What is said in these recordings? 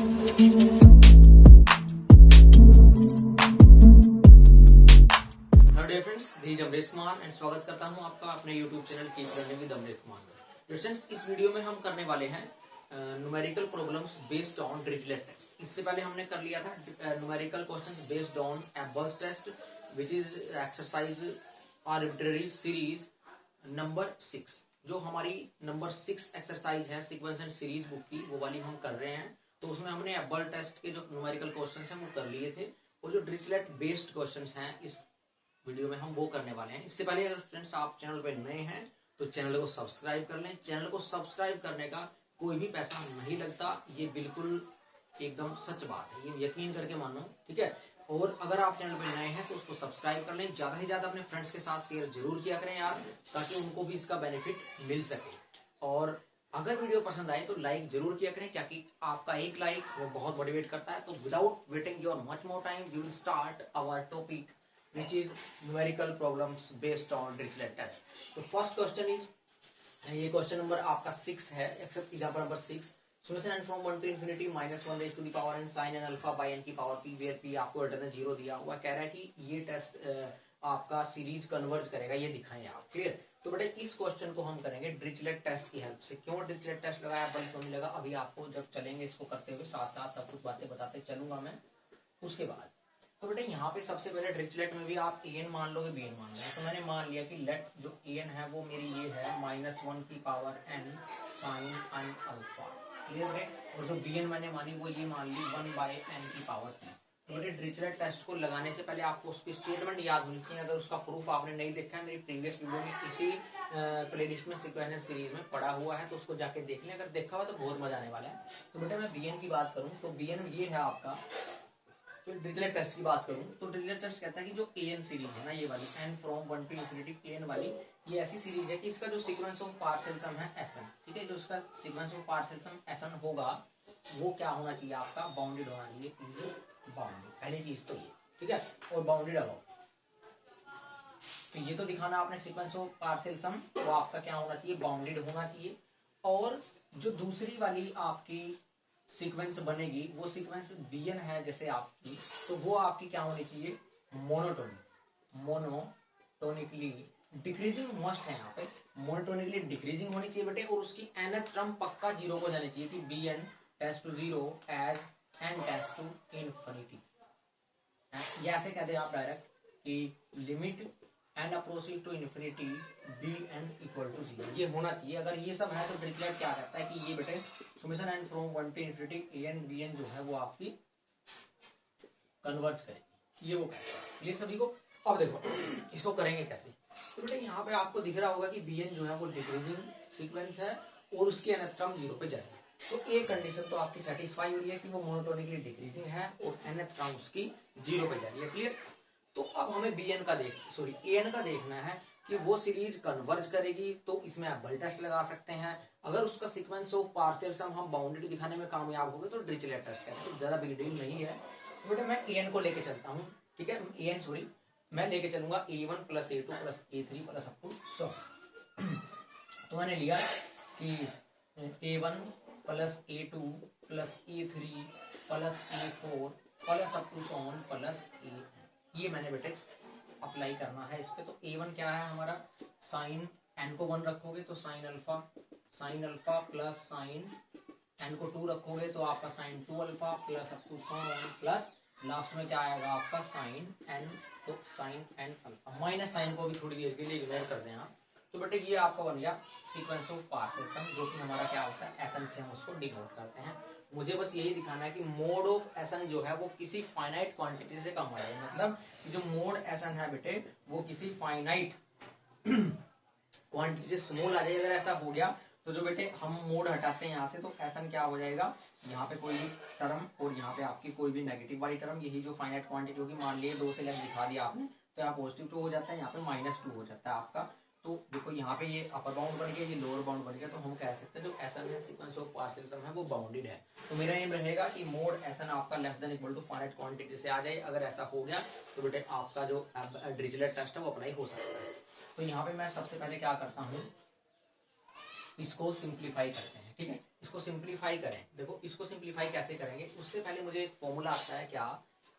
Dear friends, this Amrish Kumar and स्वागत करता हूं आपका अपने YouTube channel keep learning with Amrish Kumar. Dear friends, इस वीडियो में हम करने वाले हैं numerical problems based on Dirichlet test. इससे पहले हमने कर लिया था numerical questions based on Abel's test which is exercise arbitrary series number 6। जो हमारी नंबर 6 एक्सरसाइज है सीक्वेंस एंड सीरीज बुक की, वो वाली हम कर रहे हैं। तो उसमें हमने एबल टेस्ट के जो न्यूमेरिकल क्वेश्चंस हैं वो कर लिए थे, और जो डिरिचलेट बेस्ड क्वेश्चंस हैं इस वीडियो में हम वो करने वाले हैं। इससे पहले अगर फ्रेंड्स आप चैनल पे नए हैं तो चैनल को सब्सक्राइब कर लें। चैनल को सब्सक्राइब करने का कोई भी पैसा नहीं लगता, ये बिल्कुल एकदम सच बात है, ये यकीन करके मानो, ठीक है। और अगर आप चैनल पे नए हैं तो उसको सब्सक्राइब कर लें। ज्यादा से ज्यादा अपने फ्रेंड्स के साथ शेयर जरूर किया करें यार, ताकि उनको भी इसका बेनिफिट मिल सके। और अगर वीडियो पसंद आए तो लाइक जरूर किया करें, क्योंकि आपका एक लाइक वो बहुत मोटिवेट करता है। तो without waiting your much more time we will start our topic which is numerical problems based on Dirichlet test. तो फर्स्ट क्वेश्चन इज, ये क्वेश्चन नंबर आपका 6 है, except example number 6। Solution n from 1 to infinity -1 raised to the power n sin n alpha by n की power p where p आपको return 0 दिया हुआ। कह रहा है कि ये टेस्ट आपका सीरीज कन्वर्ज करेगा, ये दिखाएं आप। क्लियर? तो बेटा इस क्वेश्चन को हम करेंगे डिरिचलेट टेस्ट की हेल्प से। क्यों डिरिचलेट टेस्ट लगाया, बल क्यों नहीं लगा, अभी आपको जब चलेंगे इसको करते हुए साथ साथ सब कुछ बातें बताते चलूंगा मैं उसके बाद। तो बेटा यहाँ पे सबसे पहले डिरिचलेट में भी आप an मान लोगे, bn मान लोगे। तो मैंने मान लिया कि लेट जो an है वो मेरी ये है -1 की power n sin n alpha. Clear है? और जो bn मैंने मानी वो ये मान ली 1/n की पावर p। तो बेटे डिरिचलेट टेस्ट को लगाने से पहले आपको उसकी स्टेटमेंट याद होनी चाहिए। अगर उसका प्रूफ आपने नहीं देखा है, मेरी प्रीवियस वीडियो में इसी प्लेलिस्ट में सीक्वेंस एंड सीरीज में पड़ा हुआ है, तो उसको जाके देख लें। अगर देखा हुआ तो बहुत मजा आने वाला है। तो बेटा मैं bn की बात करूँ तो bn ये है आपका। फिर डिरिचलेट टेस्ट की बात करूं तो डिरिचलेट टेस्ट कहता है कि जो an सीरीज है ना, ये वाली n from 1 to infinity an वाली, ये ऐसी सीरीज है कि इसका जो सीक्वेंस ऑफ पार्शियल सम है Sn, ठीक है। जो इसका sequence of partial sum Sn होगा वो क्या होना चाहिए, आपका बाउंडेड होना चाहिए, इज बाउंडेड। पहली चीज तो ये, ठीक है। और बाउंडेड अबाउट, तो ये तो दिखाना आपने सीक्वेंस ऑफ पार्शियल सम, वो आपका क्या होना चाहिए, बाउंडेड होना चाहिए। और जो दूसरी वाली आपकी सीक्वेंस बनेगी वो सीक्वेंस bn है जैसे आपकी, तो वो आपकी क्या होनी चाहिए, मोनोटोनिकली डिक्रीजिंग मस्ट है यहाँ पे, मोनोटोनिकली डिक्रीजिंग होनी चाहिए बेटे। और उसकी nth टर्म पक्का 0 को जानी चाहिए कि bn tends to 0 as n tends to infinity. ये ऐसे कहते हैं आप डायरेक्ट कि limit n approaches to infinity bn equal to 0, ये होना चाहिए। अगर ये सब है तो डिरिचलेट क्या कहता है कि ये बेटे summation n from 1 to infinity an bn जो है वो आपकी कन्वर्ज करेगी, ये वो कहता है। ये सभी को अब देखो इसको करेंगे कैसे। तो बेटे यहाँ पे आपको दिख रहा होगा कि bn जो है वो डिक्रीजिंग सीक्वेंस है और उसकी nth टर्म 0 पे जाएगी। तो एक कंडीशन तो आपकी सेटिस्फाई हो रही है कि वो मोनोटोनिकली डिक्रीजिंग है और nth टर्म उसकी 0 पे जा रही है। क्लियर? तो अब हमें bn का an का देखना है कि वो सीरीज कन्वर्ज करेगी, तो इसमें आप बल टेस्ट लगा सकते हैं। अगर उसका सीक्वेंस ऑफ पार्शियल सम हम बाउंडेड दिखाने में कामयाब हो गए तो डिरिचलेट टेस्ट कहते हैं। तो ज्यादा बिग डील नहीं है। तो बेटा मैं an को लेके चलता हूँ, ठीक है। मैं लेके चलूंगा a1 + a2 + a3 + up to 100। तो मैंने लिया कि a1 + a2 + a3 + a4 + up to 100 + a, ये मैंने बेटे अप्लाई करना है इस पे। तो a1 क्या है हमारा, साइन n को 1 रखोगे तो sine alpha plus sine n को 2 रखोगे तो आपका sine 2 alpha plus up to 100 प्लस लास्ट में क्या आएगा आपका साइन n, तो sine n alpha. Minus sine को भी थोड़ी देर के लिए इग्नोर कर दें आप। तो बेटे ये आपका बन गया सीक्वेंस ऑफ पार्शियल सम, जो कि हमारा क्या होता है Sn से हम उसको डिनोट करते हैं। मुझे बस यही दिखाना है कि मोड ऑफ Sn जो है वो किसी फाइनाइट क्वांटिटी से कम आ जाए। मतलब जो मोड Sn है बेटे वो किसी फाइनाइट क्वांटिटी से स्मॉल आ जाए। अगर ऐसा हो गया तो जो बेटे हम मोड हटाते हैं यहाँ से, तो Sn क्या हो जाएगा, यहाँ पे कोई भी टर्म और यहाँ पे आपकी कोई भी नेगेटिव वाली टर्म, यही जो फाइनाइट क्वांटिटी होगी, मान लिए 2 से लेकर दिखा दिया आपने, तो यहाँ +2 हो जाता है, यहाँ पे -2 हो जाता है आपका। तो देखो यहाँ पे ये अपर बाउंड बन गया, ये लोअर बाउंड बन गया। तो हम कह सकते हैं जो Sn है सीक्वेंस ऑफ पार्शियल सम है वो बाउंडेड है। तो मेरा एम रहेगा कि मोड Sn आपका <= फाइनाइट क्वांटिटी से आ जाए। अगर ऐसा हो गया तो बेटे आपका जो डिरिचलेट टेस्ट है वो अप्लाई हो सकता है। तो यहाँ पे मैं सबसे पहले क्या करता हूँ, इसको सिंप्लीफाई करते हैं, ठीक है। इसको सिंप्लीफाई करें, देखो इसको सिंप्लीफाई कैसे करेंगे, उससे पहले मुझे एक फॉर्मूला आता है क्या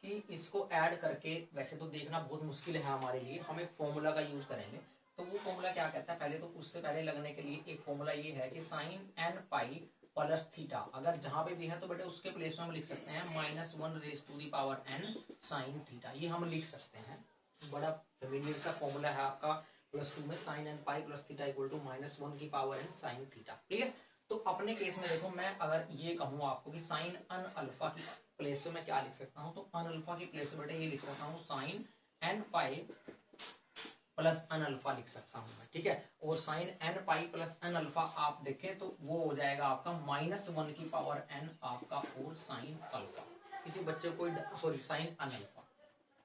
कि इसको ऐड करके, वैसे तो देखना बहुत मुश्किल है हमारे लिए, हम एक फॉर्मूला का यूज करेंगे। तो वो फॉर्मूला क्या कहता है, पहले तो उससे पहले लगने के लिए एक फॉर्मूला ये है कि sine n pi plus theta, अगर जहां पे भी है तो बेटे उसके प्लेस में हम लिख सकते हैं -1 raise to the power n sine theta, ये हम लिख सकते हैं। बड़ा फेमिलियर सा फॉर्मूला है आपका +2 में, sine n pi plus theta equal to -1 की पावर n साइन थीटा। ठीक है, तो अपने केस में देखो, मैं अगर ये कहूँ आपको कि साइन अन अल्फा की प्लेस में मैं क्या लिख सकता हूँ, तो अन अल्फा की प्लेस में बेटे ये लिख सकता हूँ sine n pi plus n alpha लिख सकता हूँ मैं। ठीक है, और sine n pi plus n alpha आप देखें तो वो हो जाएगा आपका -1 की पावर n आपका और साइन अल्फा। किसी बच्चे को सॉरी साइन अन अल्फा,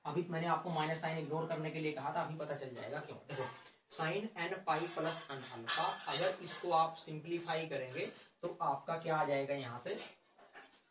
अभी मैंने आपको माइनस साइन इग्नोर करने के लिए कहा था, अभी पता चल जाएगा क्यों। देखो sine n pi plus n alpha, अगर इसको आप सिंप्लीफाई करेंगे तो आपका क्या आ जाएगा, यहाँ से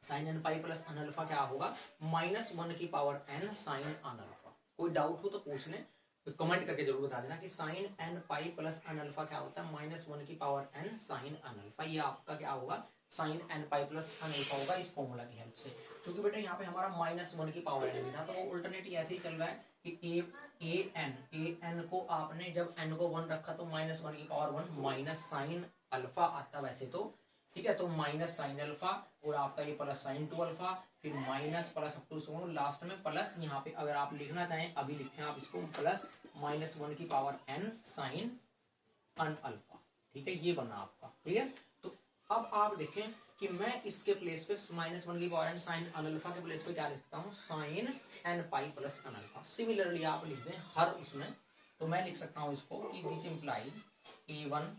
sine n pi plus n alpha क्या होगा, -1 की power n sine n alpha. कोई डाउट हो तो पूछ लें, तो कमेंट करके जरूर बता देना कि sine n pi plus n alpha क्या होता है, -1 की power n sine n alpha. ये आपका क्या होगा, sine n pi plus n alpha होगा इस फॉर्मूला की हेल्प से। क्योंकि बेटा यहाँ पे हमारा -1 की पावर n भी था, तो वो अल्टरनेट ऐसे ही चल रहा है कि ए एन को आपने जब n को 1 रखा तो -1 की पावर 1 माइनस साइन अल्फा आता वैसे तो। ठीक है, तो माइनस साइन अल्फा और आपका ये प्लस साइन 2 अल्फा, फिर minus plus up to so last में प्लस, यहाँ पे अगर आप लिखना चाहें अभी लिखें आप इसको प्लस -1 की पावर n साइन अन अल्फा। ठीक है, ये बना आपका क्लियर। तो अब आप देखें कि मैं इसके प्लेस पे -1 की पावर n साइन अन अल्फा के प्लेस पे क्या लिखता हूँ, sine n pi plus n alpha. Similarly आप लिख दें हर उसमें, तो मैं लिख सकता हूँ इसको कि विच इम्प्लाई a1,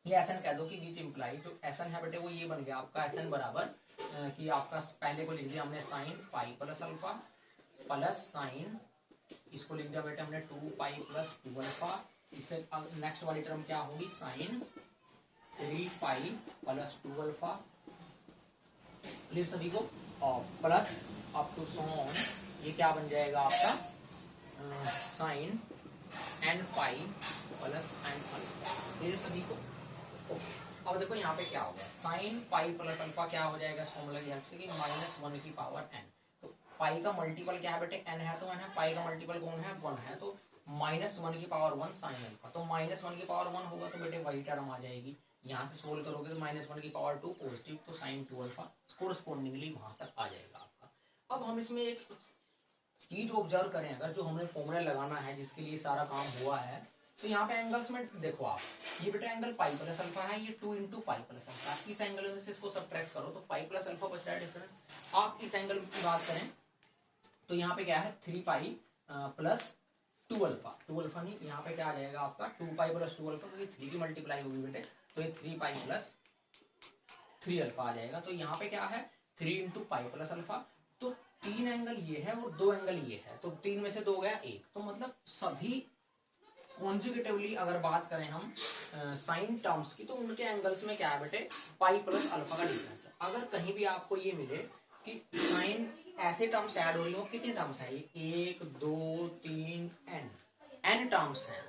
ये एस एन कह दो कि विच इम्प्लाई, जो एस एन है बेटे वो ये बन गया आपका एस एन बराबर कि आपका पहले को लिख दिया हमने sine pi plus alpha plus sine, इसको लिख दिया बेटे हमने 2 पाई प्लस 2 अल्फा। इससे नेक्स्ट वाली टर्म क्या होगी, sine 3 pi plus 2 alpha, clear सभी को, और plus up to so on, ये क्या बन जाएगा आपका sine n pi plus n alpha, clear सभी को। अब देखो यहाँ पे क्या हो गया, साइन पाई प्लस अल्फा क्या हो जाएगा इस फॉर्मूला की हेल्प से कि -1 की पावर n। तो पाई का मल्टीपल क्या है बेटे, n है तो n है, पाई का मल्टीपल कौन है, 1 है, तो -1 की पावर 1 साइन अल्फा। तो -1 की पावर 1 होगा तो बेटे वही टर्म आ जाएगी, यहाँ से सोल्व करोगे तो -1 की पावर 2 पॉजिटिव, तो साइन 2 अल्फा कोरस्पोंडिंगली वहां तक आ जाएगा आपका। अब हम इसमें एक चीज ऑब्जर्व करें, अगर जो हमने फॉर्मूला लगाना है जिसके लिए सारा काम हुआ है, तो यहाँ पे एंगल्स में देखो आप, ये बेटा एंगल पाई प्लस अल्फा है, ये 2 इंटू पाई प्लस अल्फा, इस एंगल में से इसको सब्ट्रैक्ट करो तो पाई प्लस अल्फा बच रहा है डिफरेंस। आप इस एंगल की बात करें तो यहाँ पे क्या है 3 पाई प्लस 2 अल्फा, 2 अल्फा नहीं, यहाँ पे क्या आ जाएगा आपका 2 पाई प्लस 2 अल्फा, क्योंकि 3 की मल्टीप्लाई होगी बेटे, तो ये 3 पाई प्लस 3 अल्फा आ जाएगा। तो यहाँ पे क्या है 3 इंटू पाई प्लस अल्फा, तो 3 एंगल ये है और 2 एंगल ये है, तो 3 में से 2 गया 1, तो मतलब सभी कॉन्जुगेटिवली अगर बात करें हम साइन टर्म्स की, तो उनके एंगल्स में क्या है बेटे पाई प्लस अल्फा का डिफरेंस है। अगर कहीं भी आपको ये मिले कि साइन ऐसे टर्म्स ऐड हो रही हो, कितने टर्म्स है ये 1 2 3 n टर्म्स हैं,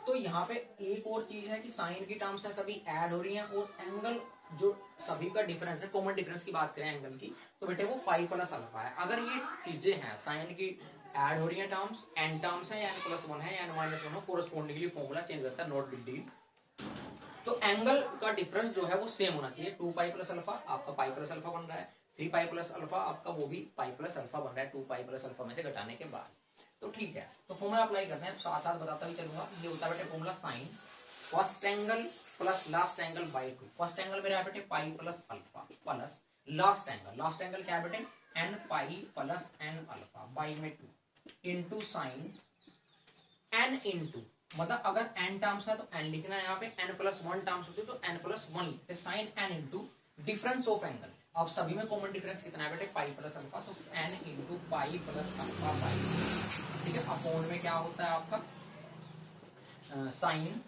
तो यहाँ पे एक और चीज है कि साइन की टर्म्स है सभी ऐड हो रही हैं, और एंगल जो सभी का डिफरेंस है, कॉमन डिफरेंस की बात करें एंगल की, तो बेटे वो पाई प्लस अल्फा है। अगर ये चीजें हैं साइन की ऐड हो रही है टर्म्स, एन टर्म्स है, n +1 है, n -1 हो, कोरस्पोंडिंगली फॉर्मूला चेंज करता है, नॉट बिग डील। तो एंगल का डिफरेंस जो है वो सेम होना चाहिए, 2 पाई प्लस अल्फा आपका पाई प्लस अल्फा बन रहा है, 3 पाई प्लस अल्फा आपका वो भी पाई प्लस अल्फा बन रहा है 2 पाई प्लस अल्फा में से घटाने के बाद। तो ठीक है, तो फॉर्मूला अप्लाई करते हैं, साथ साथ बताता भी चलूंगा। ये होता है बेटे formula sine first angle plus last angle by 2। First angle मेरा है बेटे pi plus alpha plus last angle क्या है बेटे n pi plus n alpha by में 2 इंटू साइन n इंटू, मतलब अगर n टर्म्स है तो n लिखना है, यहाँ पे n + 1 टर्म्स होती है तो n + 1 लिखते, sine n into difference of angle. अब सभी में कॉमन डिफरेंस कितना है बेटे पाई प्लस अल्फा, तो n into pi plus alpha by, ठीक है। अपॉन में क्या होता है आपका sine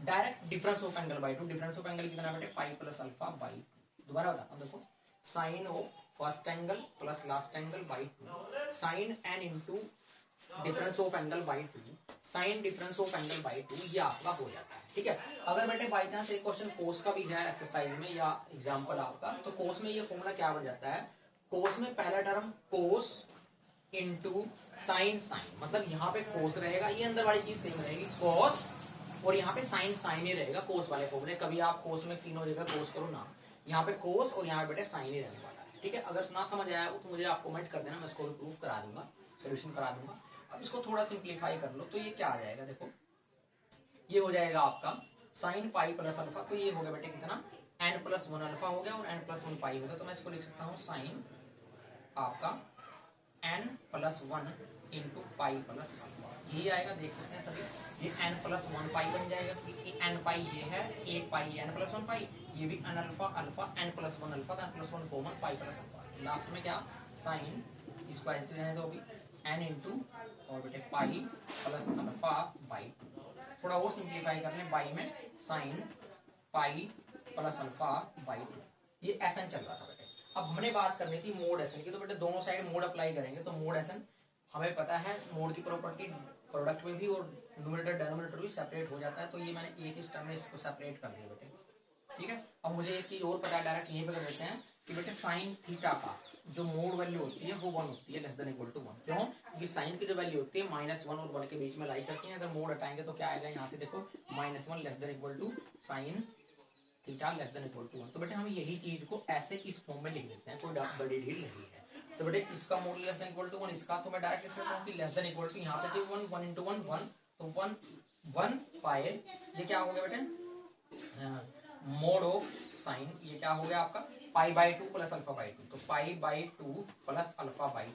direct difference of angle by 2, difference of angle कितना है बेटे पाई प्लस अल्फा बाई। दोबारा बताता हूँ, देखो sine of first angle plus last angle by 2, sine n into difference of angle by 2, sine difference of angle by 2, ये आपका हो जाता है। ठीक है, अगर बेटे बाई चांस एक क्वेश्चन कोस का भी है एक्सरसाइज में या एग्जाम्पल आपका, तो कोस में ये फॉर्मूला क्या बन जाता है, कोस में पहला टर्म कोस इंटू साइन साइन, मतलब यहाँ पे कोस रहेगा, ये अंदर वाली चीज सेम रहेगी कोस, और यहाँ पे साइन साइन ही रहेगा कोस वाले फॉर्मूले। कभी आप कोस में तीनों जगह कोस करो ना, यहाँ पे कोस और यहाँ पे बेटे साइन ही रहने वाला है। ठीक है, अगर ना समझ आया हो तो मुझे आप कमेंट कर देना, मैं इसको प्रूफ करा दूंगा, सोल्यूशन करा दूंगा। अब इसको थोड़ा सिंप्लीफाई कर लो तो ये क्या आ जाएगा, देखो ये हो जाएगा आपका साइन पाई प्लस अल्फा, तो ये हो गया बेटे कितना, एन प्लस 1 अल्फा हो गया और एन प्लस 1 पाई हो गया। तो मैं इसको लिख सकता हूँ साइन आपका n plus 1 into pi plus alpha, यही आएगा, देख सकते हैं सभी, ये एन प्लस 1 पाई बन जाएगा, एन पाई ये है, एक पाई एन प्लस 1 पाई, ये भी n alpha alpha n plus 1 alpha, n plus 1 common pi plus alpha, last में क्या साइन, इसको ऐसे रहने दो अभी, एन इंटू और बेटे पाई प्लस अल्फा बाई 2, थोड़ा और सिंप्लीफाई कर लें, बाई में sign pi plus alpha by 2, ये एसन चल रहा था बेटे। अब हमने बात करनी थी मोड एसन की, तो बेटे दोनों साइड मोड अप्लाई करेंगे, तो मोड एसन हमें पता है मोड की प्रॉपर्टी प्रोडक्ट में भी और न्यूमरेटर डिनोमिनेटर भी सेपरेट हो जाता है, तो ये मैंने एक ही टर्म में इसको सेपरेट कर दिया बेटे। ठीक है, अब मुझे एक चीज और पता है, डायरेक्ट यहीं पे कर देते हैं कि बेटे साइन थीटा का जो मोड वैल्यू होती है वो 1 होती है, लेस देन इक्वल टू 1। क्यों, क्योंकि साइन की जो वैल्यू होती है -1 और 1 के बीच में लाई करती है, अगर मोड हटाएंगे तो क्या आएगा, यहाँ से देखो -1 less than equal to sine theta less than equal to 1। तो बेटे हम यही चीज को ऐसे इस फॉर्म में लिख देते हैं, कोई बड़ी डील नहीं है। तो बेटे इसका mod less than equal to 1, इसका तो मैं डायरेक्ट लिख सकता हूँ कि लेस देन इक्वल टू, यहाँ पे सिर्फ 1 1 इंटू 1 1, तो 1 1 पाई, ये क्या हो गया बेटे मोड ऑफ साइन, ये क्या हो गया आपका pi by 2 plus alpha by 2, तो pi by 2 plus alpha by 2,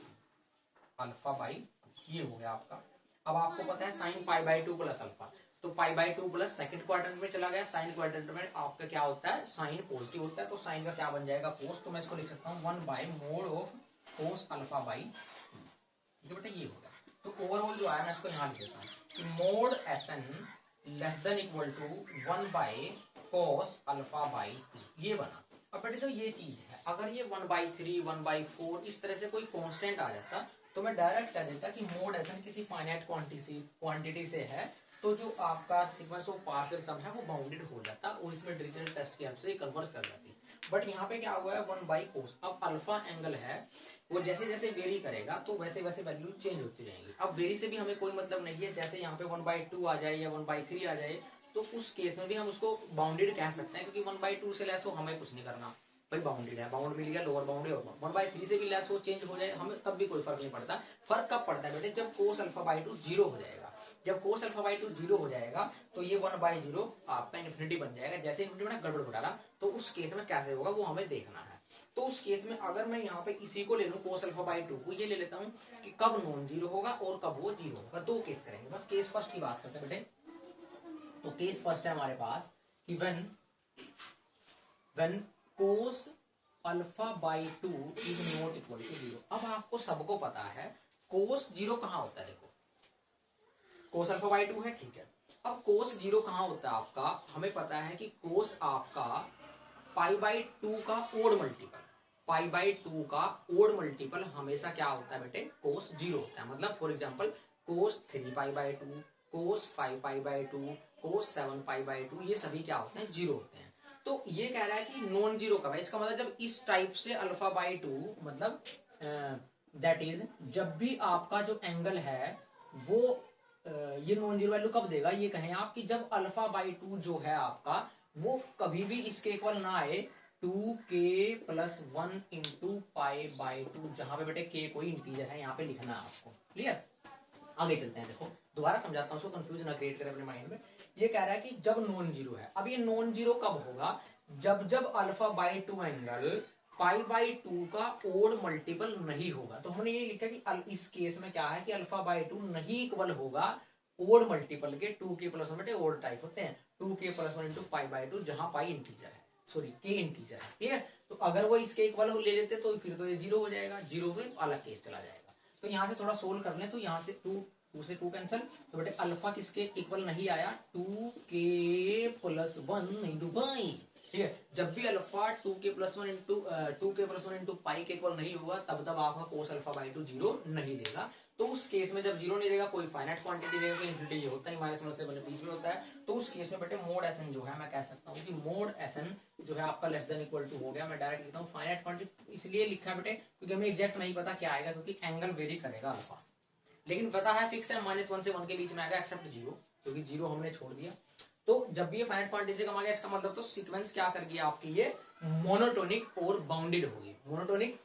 alpha by, ये हो गया आपका। अब आपको पता है sine pi by 2 plus alpha, तो pi by 2 plus second quadrant में चला गया, साइन क्वाड्रेंट में आपका क्या होता है, साइन पॉजिटिव होता है, तो साइन का क्या बन जाएगा कोस, तो मैं इसको लिख सकता हूँ 1 by mode of cos alpha by 2। ठीक है बेटा, ये हो गया। तो ओवरऑल जो आया मैं इसको यहाँ लिख देता हूँ कि mod S n less than equal to 1 by cos alpha by 2, ये बना। अब बेटे तो ये चीज है, अगर ये 1/3 1/4 इस तरह से कोई कांस्टेंट आ जाता तो मैं डायरेक्ट कह देता कि मोड एसन किसी फाइनाइट क्वांटिटी से है, तो जो आपका सीक्वेंस ऑफ पार्शियल सम है वो बाउंडेड हो जाता और इसमें डिरिचलेट टेस्ट की हेल्प से कन्वर्स कर जाती। बट यहाँ पे क्या हुआ है 1 बाई कोस, अब अल्फा एंगल है वो जैसे जैसे वेरी करेगा तो वैसे वैसे वैल्यू चेंज होती रहेंगी। अब वेरी से भी हमें कोई मतलब नहीं है, जैसे यहाँ पे 1/2 आ जाए या 1/3 आ जाए तो उस केस में भी हम उसको बाउंडेड कह सकते हैं, क्योंकि 1/2 से लेस हो हमें कुछ नहीं करना, भाई बाउंडेड है, बाउंड मिल गया, लोअर बाउंड है, 1/3 से भी लेस हो चेंज हो जाए हमें तब भी कोई फर्क नहीं पड़ता। फर्क कब पड़ता है बेटे, जब कोस अल्फा बाई 2 जीरो हो जाएगा। जब कोस अल्फा बाई 2 जीरो हो जाएगा तो ये 1/0 आपका इन्फिनिटी बन जाएगा। जैसे इन्फिनिटी मैंने गड़बड़ को डाला तो उस केस में कैसे होगा वो हमें देखना है। तो उस केस में अगर मैं यहाँ पे इसी को ले लूं कोस अल्फा बाई 2 को, ये ले लेता हूँ कि कब नॉन जीरो होगा और कब वो जीरो होगा। दो केस करेंगे, बस केस फर्स्ट की बात करते हैं बेटे। तो केस फर्स्ट है हमारे पास कि when cos alpha by 2 is not equal to 0। अब आपको सबको पता है कोस जीरो कहाँ होता है, देखो कोस अल्फा बाई 2 है, ठीक है। अब कोस जीरो कहाँ होता है आपका, हमें पता है कि कोस आपका पाई बाई 2 का ओड मल्टीपल, पाई बाई 2 का ओड मल्टीपल हमेशा क्या होता है बेटे, कोस जीरो होता है। मतलब for example cos 3 pi by 2, cos 5 pi by 2, cos 7 pi by 2, ये सभी क्या होते हैं, जीरो होते हैं। तो ये कह रहा है कि नॉन जीरो कब है, इसका मतलब जब इस टाइप से अल्फा बाई 2 मतलब दैट इज जब भी आपका जो एंगल है वो ये नॉन जीरो वैल्यू कब देगा, ये कहें आप कि जब अल्फा बाई 2 जो है आपका वो कभी भी इसके इक्वल ना आए 2k plus 1 into pi by 2, जहां पे बेटे k कोई इंटीजर है, यहाँ पे लिखना है आपको। क्लियर, आगे चलते हैं। देखो दोबारा समझाता हूँ, कंफ्यूजन ना क्रिएट करें अपने माइंड में। ये कह रहा है कि जब नॉन जीरो है, अब ये नॉन जीरो कब होगा, जब alpha by 2 angle pi by 2 का ओड मल्टीपल नहीं होगा। तो हमने ये लिखा कि इस केस में क्या है कि अल्फा बाई 2 नहीं इक्वल होगा ओड मल्टीपल के 2k प्लस 1 बेटे ओड टाइप होते हैं 2k plus 1 into pi by 2, जहां पाई इंटीजर है, सॉरी k इंटीजर है। ठीक है, तो अगर वो इसके इक्वल ले लेते तो फिर तो ये जीरो हो जाएगा, जीरो पे अलग केस चला जाएगा। तो यहाँ से थोड़ा सोल्व कर ले, तो यहाँ से 2 से 2 कैंसिल, तो बेटे अल्फा किसके इक्वल नहीं आया 2k प्लस 1 इंटू पाई, ठीक है। जब भी अल्फा 2k+1 इंटू पाई के इक्वल नहीं होगा तब आपका कोस अल्फा बाई 2 जीरो नहीं देगा। तो उस केस में जब जीरो नहीं देगा, कोई फाइनाइट क्वांटिटी देगा, इन्फिनिटी ये होता है -1 से बीच में होता है, तो उस केस में बेटे मोड एसएन जो है मैं कह सकता हूँ कि मोड एसएन जो है आपका लेस देन इक्वल टू हो गया। मैं डायरेक्ट लिखता हूँ फाइनाइट क्वांटिटी इसलिए लिखा है बेटे क्योंकि हमें एग्जैक्ट नहीं पता क्या आएगा, क्योंकि एंगल वेरी करेगा अल्फा, लेकिन पता है फिक्स है -1 से 1 के बीच में आएगा एक्सेप्ट जीरो, क्योंकि जीरो हमने छोड़ दिया। तो जब भी ये फाइनाइट क्वांटिटी से कम आ गया इसका मतलब तो सीक्वेंस क्या कर गया आपकी, ये मोनोटोनिक और बाउंडेड होगी, मोनोटोनिक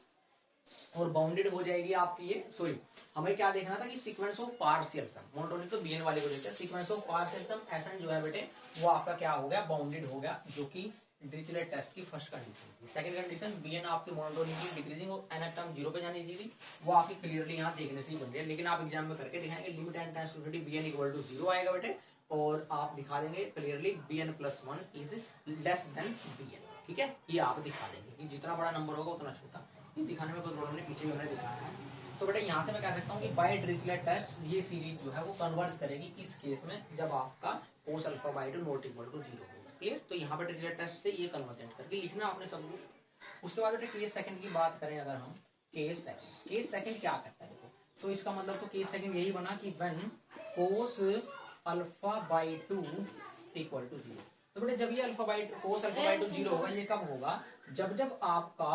और बाउंडेड हो जाएगी आपकी ये। सॉरी, हमें क्या देखना था कि sequence of partial sum, monotonic तो बीएन वाले को देखते हैं, sequence of partial sum S n जो है बेटे वो आपका क्या हो गया, बाउंडेड हो गया, जो कि डिरिचलेट टेस्ट की फर्स्ट कंडीशन थी। सेकंड कंडीशन बीएन आपकी मोनोटोनिक की डिक्रीजिंग और एन टर्म जीरो पे जानी चाहिए थी, वो आपकी क्लियरली यहाँ देखने से ही बन रही है, लेकिन आप एग्जाम में करके दिखाएंगे limit n tends to b n equal to zero आएगा बेटे, और आप दिखा देंगे clearly bn+1 is less than bn, ठीक है, ये आप दिखा देंगे कि जितना बड़ा नंबर होगा उतना छोटा, ये दिखाने में कोई प्रॉब्लम नहीं, पीछे भी हमने दिखाया है। तो बेटा यहाँ से मैं कह सकता हूँ कि बाय डिरिचलेट टेस्ट ये सीरीज जो है वो कन्वर्ज करेगी इस केस में जब आपका cos alpha by 2 not equal to zero होगा, क्लियर। तो यहाँ पर डिरिचलेट टेस्ट से ये कन्वर्जेंट करके लिखना आपने सब कुछ। उसके बाद बेटा केस सेकंड की बात करें अगर हम, केस सेकंड क्या करता है देखो, तो इसका मतलब तो केस सेकंड यही बना कि when cos alpha by 2 equal to zero. तो बेटे जब ये alpha by cos alpha by 2 zero होगा, ये कब होगा, जब आपका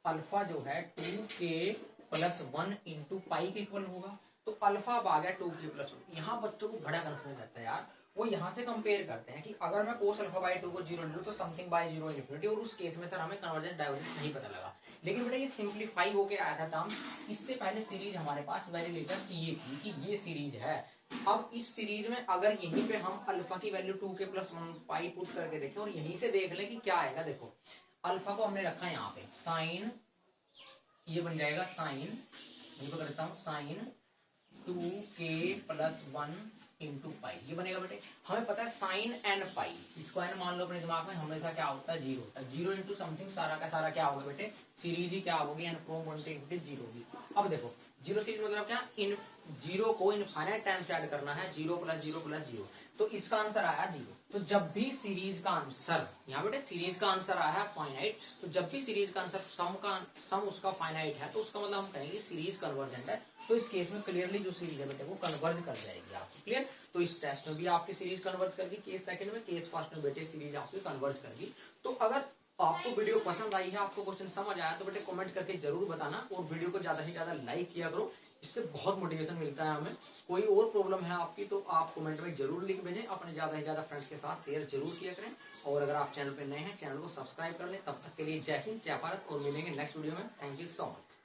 अल्फा जो है 2k+1 इंटू पाई के इक्वल होगा। तो अल्फा अब आ गया 2k+1। यहाँ बच्चों को बड़ा कंफ्यूजन रहता है यार, वो यहाँ से कंपेयर करते हैं कि अगर मैं कोस अल्फा बाई 2 को जीरो लूँ तो समथिंग बाई जीरो इन्फिनिटी, और उस केस में सर हमें कन्वर्जेंस डाइवर्जेंस नहीं पता लगा, लेकिन बेटा ये सिंप्लीफाई होके आया था टर्म। इससे पहले सीरीज हमारे पास वेरी लेटेस्ट ये थी कि ये सीरीज है। अब इस सीरीज में अगर यहीं पे हम अल्फा की वैल्यू 2k+1 पाई पुट करके देखें और यहीं से देख लें कि क्या आएगा, देखो अल्फा को हमने रखा है यहाँ पे साइन, ये बन जाएगा साइन, ये तो करता हूँ साइन 2k+1 इंटू पाई, ये बनेगा बेटे। हमें पता है साइन एन पाई, इसको एन मान लो अपने दिमाग में, हमेशा क्या होता है जीरो होता है, जीरो इंटू समथिंग सारा का सारा क्या होगा बेटे, सीरीज ही क्या होगी, एन फ्रॉम 1 to जीरो होगी। अब देखो जीरो सीरीज मतलब क्या, इन जीरो को इनफाइनाइट टाइम से ऐड करना है, 0+0+0, तो इसका आंसर आया जीरो। तो जब भी सीरीज का आंसर, यहाँ बेटे सीरीज का आंसर आया है फाइनाइट, तो जब भी सीरीज का आंसर सम उसका फाइनाइट है तो उसका मतलब हम कहेंगे सीरीज कन्वर्जेंट है। तो इस केस में क्लियरली जो सीरीज है बेटे वो कन्वर्ज कर जाएगी आपकी, क्लियर। तो इस टेस्ट में भी आपकी सीरीज कन्वर्ज करगी, केस सेकंड में, केस फर्स्ट में बेटे सीरीज आपकी कन्वर्ज करगी। तो अगर आपको वीडियो पसंद आई है, आपको क्वेश्चन समझ आया तो बेटे कमेंट करके जरूर बताना, और वीडियो को ज्यादा से ज्यादा लाइक किया करो, इससे बहुत मोटिवेशन मिलता है हमें। कोई और प्रॉब्लम है आपकी तो आप कमेंट में जरूर लिख भेजें, अपने ज्यादा से ज्यादा फ्रेंड्स के साथ शेयर जरूर किया करें, और अगर आप चैनल पे नए हैं चैनल को सब्सक्राइब कर लें। तब तक के लिए जय हिंद, जय भारत, और मिलेंगे नेक्स्ट वीडियो में। Thank you so much.